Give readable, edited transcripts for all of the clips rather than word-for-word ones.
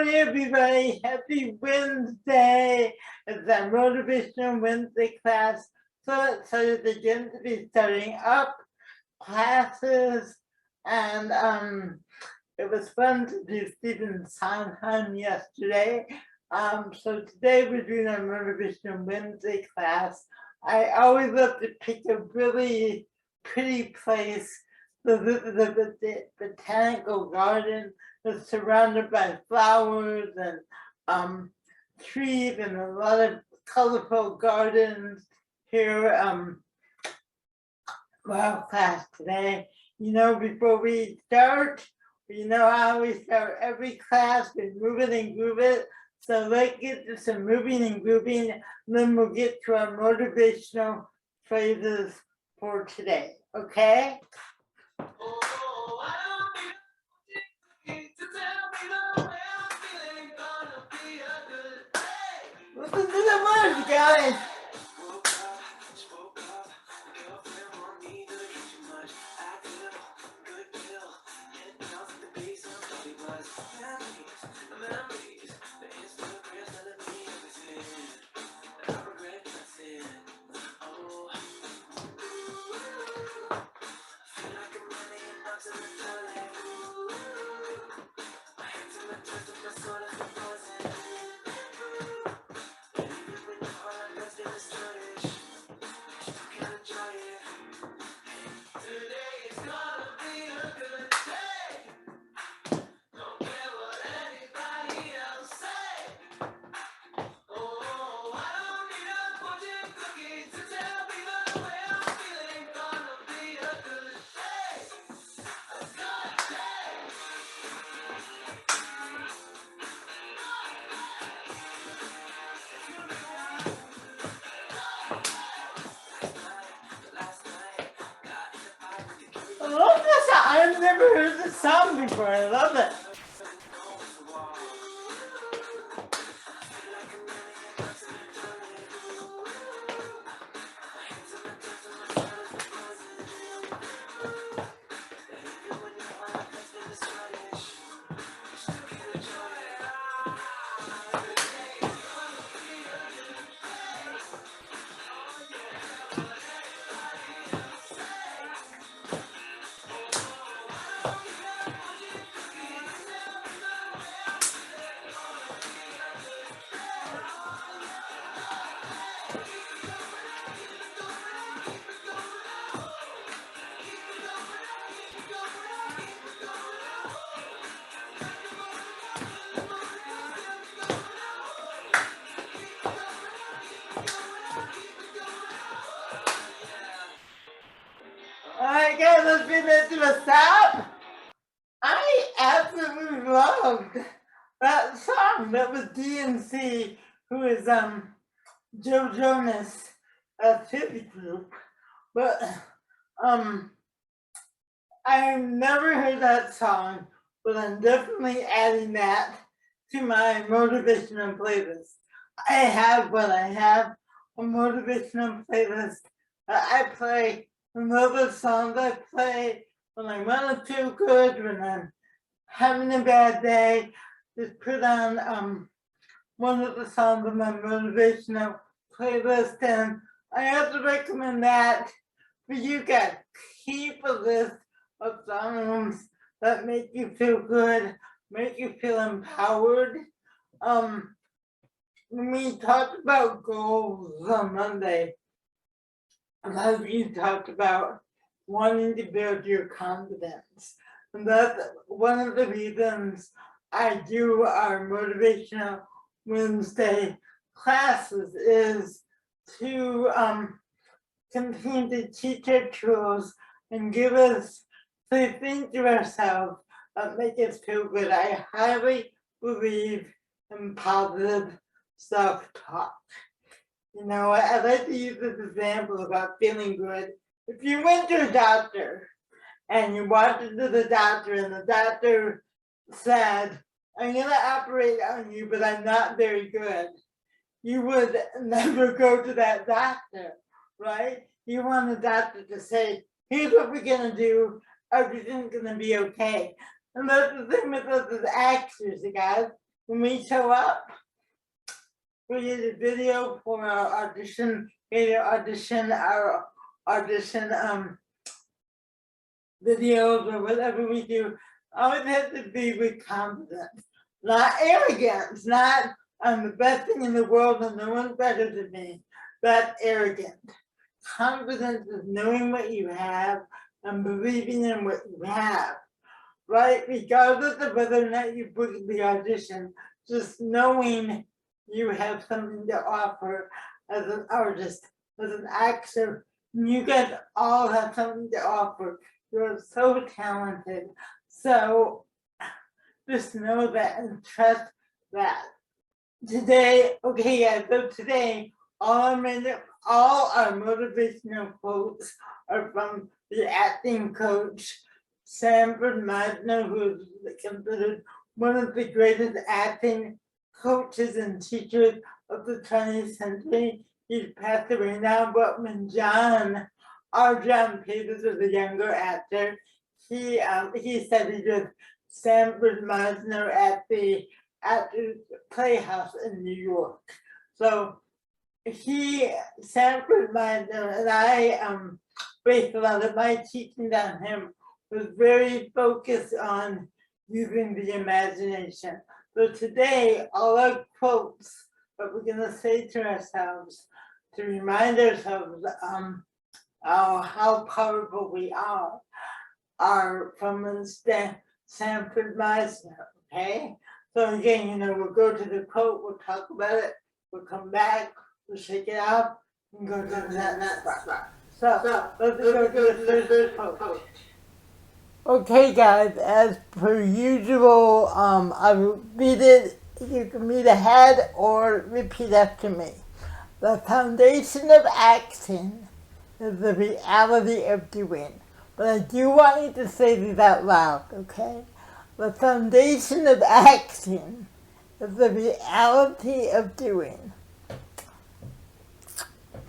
morning, everybody. Happy Wednesday. It's our Motivational Wednesday class. So excited again to be starting up classes. And it was fun to do Stephen Sondheim yesterday. So today we're doing our Motivational Wednesday class. I always love to pick a really pretty place. So this is the botanical garden. It's surrounded by flowers and trees and a lot of colorful gardens here. Well, class today. You know, before we start, you know how we start every class with moving and grooving. So let's get to some moving and grooving, and then we'll get to our motivational phrases for today. Okay? Listen to the words, guys. I love this song. I've never heard this song before. I love it. Alright guys, let's bring that to a stop. I absolutely loved that song. That was DNC, who is Joe Jonas Philly group. But I've never heard that song, but I'm definitely adding that to my motivational playlist. I have a motivational playlist that I play. Another song I play when I want to feel good, when I'm having a bad day. Just put on one of the songs on my motivational playlist, and I also recommend that for you guys. Keep a list of songs that make you feel good, make you feel empowered. When we talked about goals on Monday, a lot of you talked about wanting to build your confidence. And that's one of the reasons I do our Motivational Wednesday classes, is to continue to teach our tools and give us to think to ourselves that make us feel good. I highly believe in positive self-talk. You know, I like to use this example about feeling good. If you went to a doctor and you walked into the doctor and the doctor said, I'm going to operate on you, but I'm not very good, you would never go to that doctor, right? You want the doctor to say, here's what we're going to do. Everything's going to be okay. And that's the thing with us as actors, you guys. when we show up, we did a video for our audition, our audition videos or whatever we do. Always have to be with confidence, not arrogance, not I'm the best thing in the world and no one's better than me. That's arrogant. Confidence is knowing what you have and believing in what you have, right? Regardless of whether or not you book the audition, just knowing you have something to offer as an artist, as an actor. You guys all have something to offer. You're so talented. So just know that and trust that. Today, okay, yeah, so today, all our motivational quotes are from the acting coach, Sanford Meisner, who is considered one of the greatest acting coaches and teachers of the 20th century. He's passed away now, but when John Peters was a younger actor, he said he was Sanford Meisner at the Playhouse in New York. So Sanford Meisner, and I based a lot of my teaching on him, was very focused on using the imagination. So today, all our quotes that we're gonna say to ourselves to remind ourselves how powerful we are from Sanford Meisner, okay? So again, we'll go to the quote, we'll talk about it, we'll come back, we'll shake it out, and go to the next part. So let's go to the first quote. Okay guys, as per usual, I will read it, you can read ahead or repeat after me. The foundation of acting is the reality of doing. But I do want you to say these out loud, okay? The foundation of acting is the reality of doing.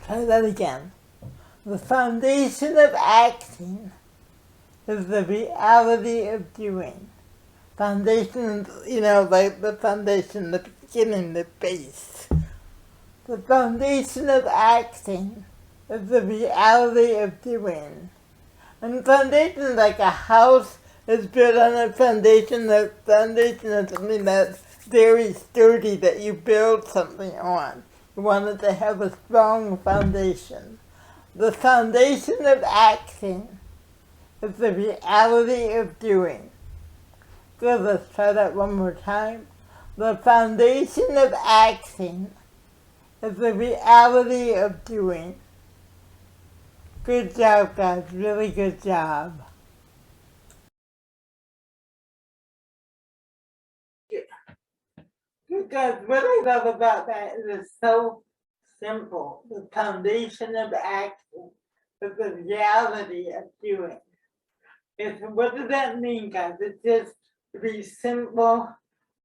Try that again. The foundation of acting is the reality of doing. Foundation, like the foundation, the beginning, the base. The foundation of acting is the reality of doing. And foundation is like a house is built on a foundation. The foundation is something that's very sturdy that you build something on. You want it to have a strong foundation. The foundation of acting is the reality of doing. Good, let's try that one more time. The foundation of acting is the reality of doing. Good job, guys. Really good job. Because what I love about that is it's so simple. The foundation of action is the reality of doing. What does that mean, guys? It's just to be simple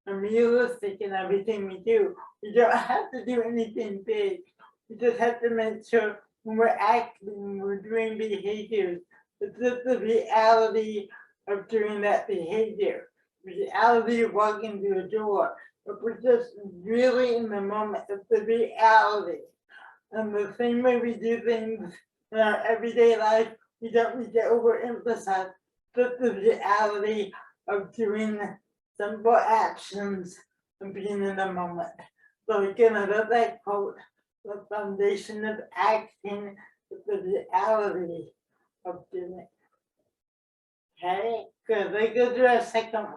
and realistic in everything we do. We don't have to do anything big. We just have to make sure when we're acting, when we're doing behaviors, it's just the reality of doing that behavior. Reality of walking through a door. If we're just really in the moment, it's the reality. And the same way we do things in our everyday life, we don't need to overemphasize just the reality of doing simple actions and being in the moment. So again, I love that quote, the foundation of acting is the reality of doing. Okay, good. Let's go to our second one.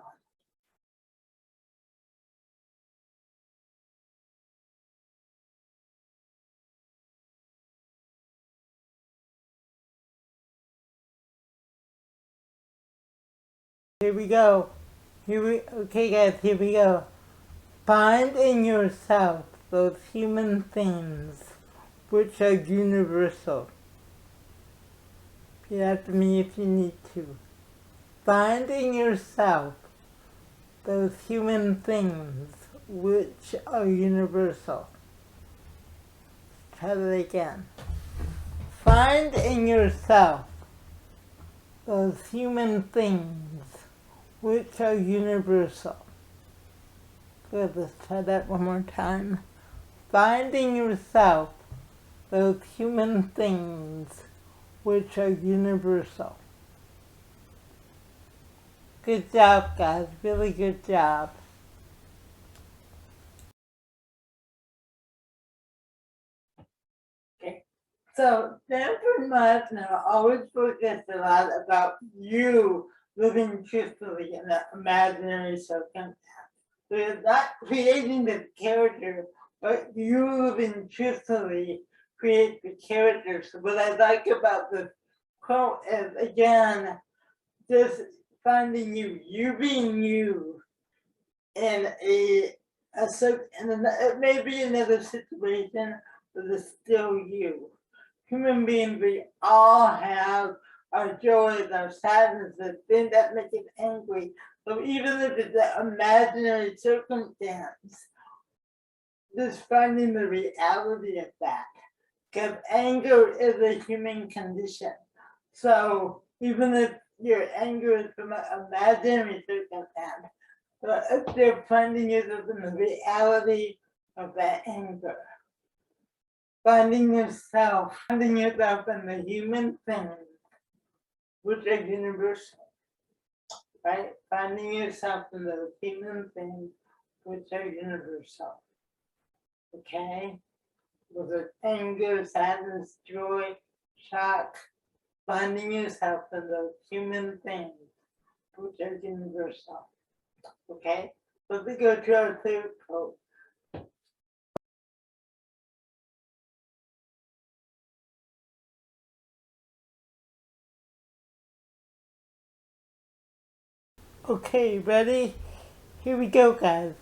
Here we go. Okay guys, here we go. Find in yourself those human things which are universal. Repeat after me if you need to. Find in yourself those human things which are universal. Try that again. Find in yourself those human things which are universal. Good, let's try that one more time. Finding yourself, those human things which are universal. Good job, guys. Really good job. Okay. So Stanford Meisner always focused a lot about you living truthfully in an imaginary circumstance. So you're not creating the character, but you living truthfully create the character. So what I like about this quote is, again, just finding you being you in it may be another situation, but it's still you. Human beings, we all have our joys, our sadness, the thing that makes us angry. So even if it's an imaginary circumstance, just finding the reality of that. Because anger is a human condition. So even if your anger is from an imaginary circumstance, but if they're finding it in the reality of that anger, finding yourself in the human things which are universal, right? Finding yourself in the human things which are universal. Okay? Whether anger, sadness, joy, shock, finding yourself in the human things which are universal. Okay? Let me go to our third quote. Okay, ready? Here we go, guys.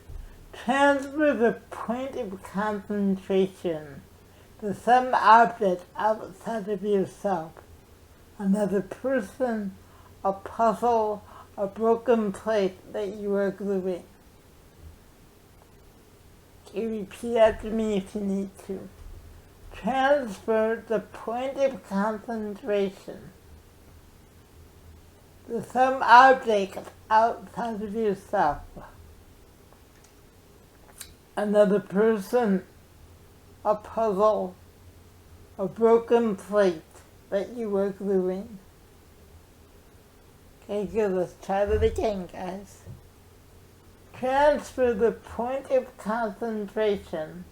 Transfer the point of concentration to some object outside of yourself. Another person, a puzzle, a broken plate that you are gluing. Okay, repeat after me if you need to. Transfer the point of concentration to some object outside of yourself. Another person, a puzzle, a broken plate that you were gluing. Okay, good. Let's try that again, guys. Transfer the point of concentration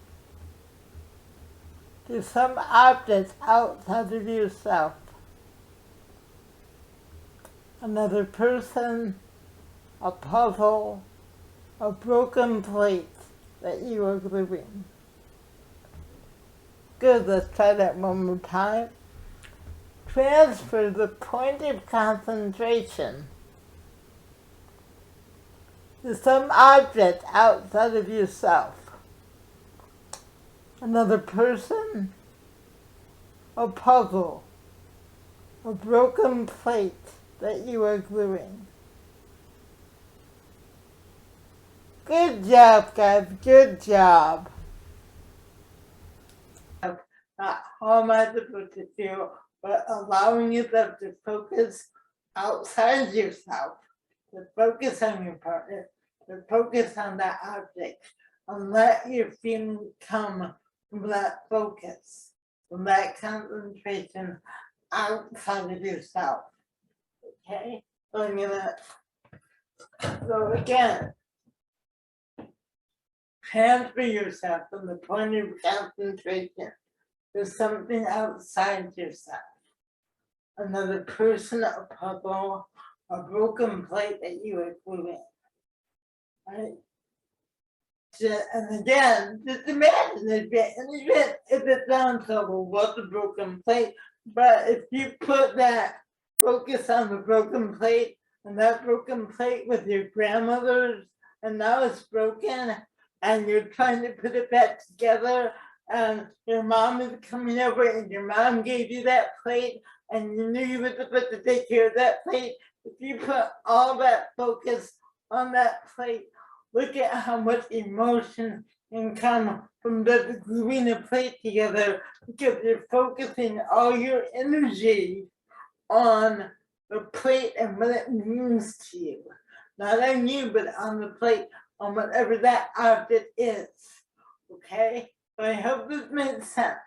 to some object outside of yourself. Another person, a puzzle, a broken plate that you are gluing. Good, let's try that one more time. Transfer the point of concentration to some object outside of yourself. Another person, a puzzle, a broken plate that you are gluing. Good job, guys. Good job. How am I supposed to feel? But allowing yourself to focus outside yourself, to focus on your partner, to focus on that object, and let your feeling come from that focus, from that concentration outside of yourself. Okay? So I'm gonna, so again, transfer yourself from the point of concentration to something outside yourself. Another person, a puzzle, a broken plate that you are gluing. Right? And again, just imagine if it sounds so, well, what's a broken plate? But if you put that focus on the broken plate, and that broken plate with your grandmother's, and now it's broken, and you're trying to put it back together, and your mom is coming over, and your mom gave you that plate, and you knew you were supposed to take care of that plate. If you put all that focus on that plate, look at how much emotion can come from the gluing a plate together, because you're focusing all your energy on the plate and what it means to you. Not on you, but on the plate. on whatever that object is. Okay? So I hope this makes sense.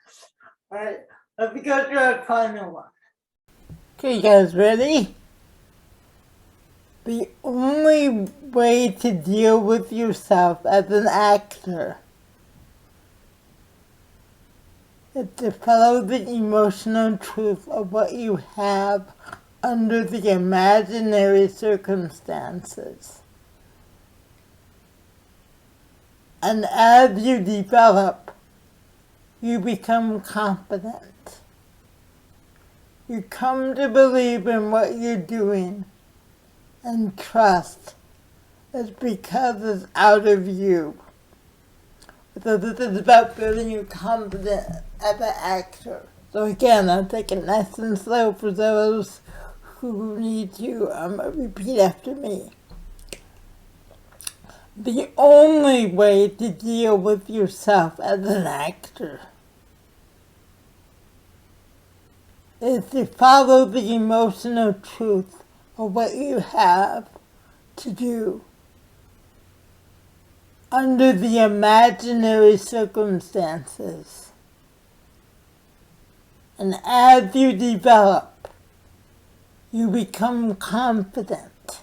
Alright, let me go to our final one. Okay, you guys ready? The only way to deal with yourself as an actor is to follow the emotional truth of what you have under the imaginary circumstances. And as you develop, you become confident. You come to believe in what you're doing and trust is because it's out of you. So this is about building your confidence as an actor. So again, I'll take it nice and slow for those who need to repeat after me. The only way to deal with yourself as an actor is to follow the emotional truth of what you have to do under the imaginary circumstances. And as you develop, you become confident.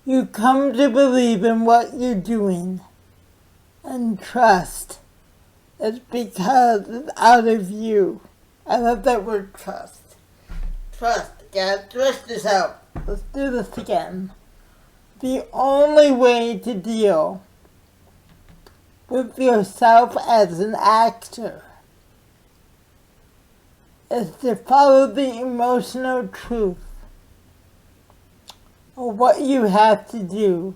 You come to believe in what you're doing and trust it's because it's out of you. I love that word trust. Trust, guys, trust yourself. Let's do this again. The only way to deal with yourself as an actor is to follow the emotional truth of what you have to do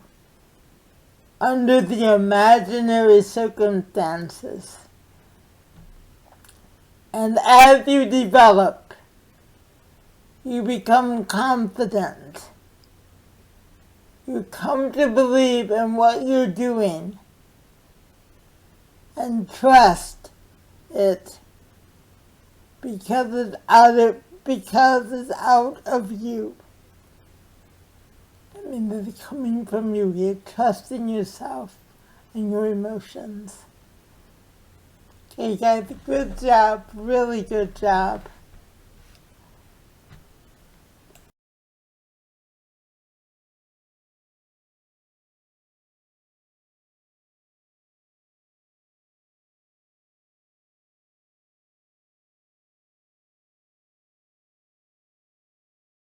under the imaginary circumstances. And as you develop, you become confident. You come to believe in what you're doing and trust it because it's out of you. I mean, it's coming from you. You're trusting yourself and your emotions. Okay, guys, good job. Really good job.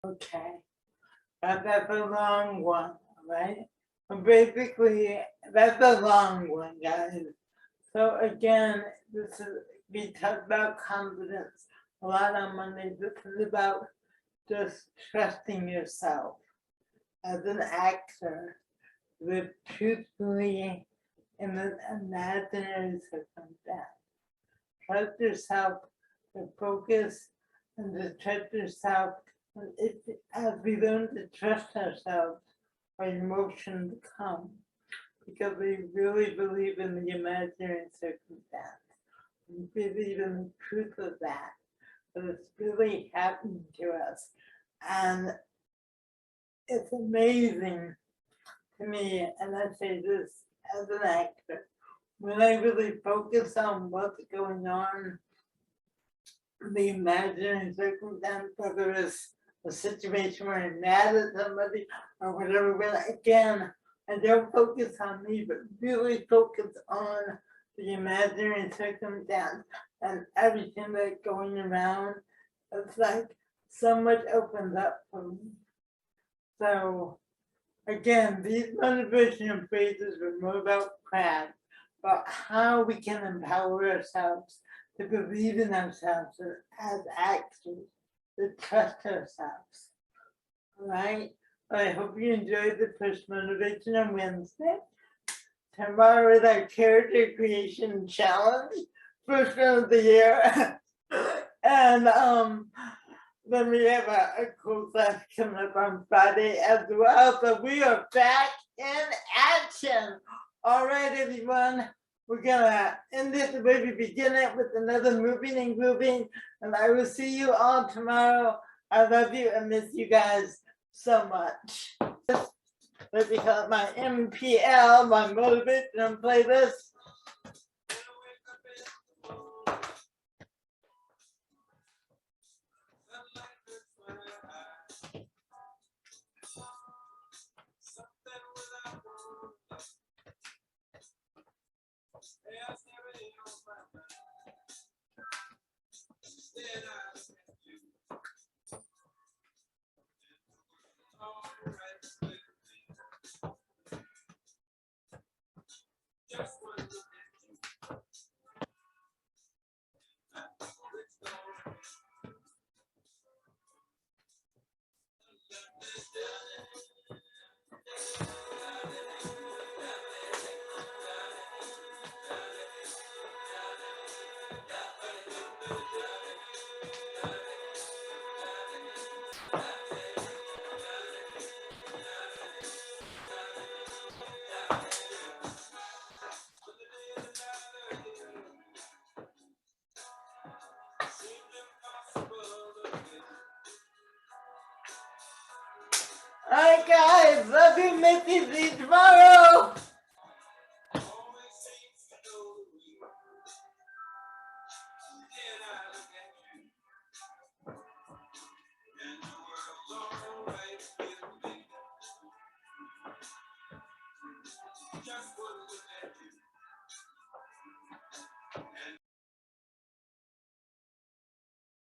Okay, that's a long one, right? But basically, that's a long one, guys. So again, this is, we talk about confidence a lot on Monday. This is about just trusting yourself as an actor, live truthfully in an imaginary circumstance. Trust yourself to focus and to trust yourself. As we learn to trust ourselves, our emotions come because we really believe in the imaginary circumstance. We believe in the truth of that it's really happening to us. And it's amazing to me, and I say this as an actor, when I really focus on what's going on, the imaginary circumstance, whether it's a situation where I'm mad at somebody or whatever, but again, I don't focus on me, but really focus on the imaginary circumstance and everything that's going around. It's like so much opens up for me. So again, these motivational phrases were more about craft, about how we can empower ourselves to believe in ourselves as actors, to trust ourselves. All right. I hope you enjoyed the first motivation on Wednesday. Tomorrow is our character creation challenge, first one of the year. And then we have a cool class coming up on Friday as well. So we are back in action. All right, everyone. We're gonna end it the way we begin it with another moving and grooving. And I will see you all tomorrow. I love you and miss you guys so much. Let's become my MPL, my motivation playlist. Alright guys, love you, Missy, see you tomorrow. Just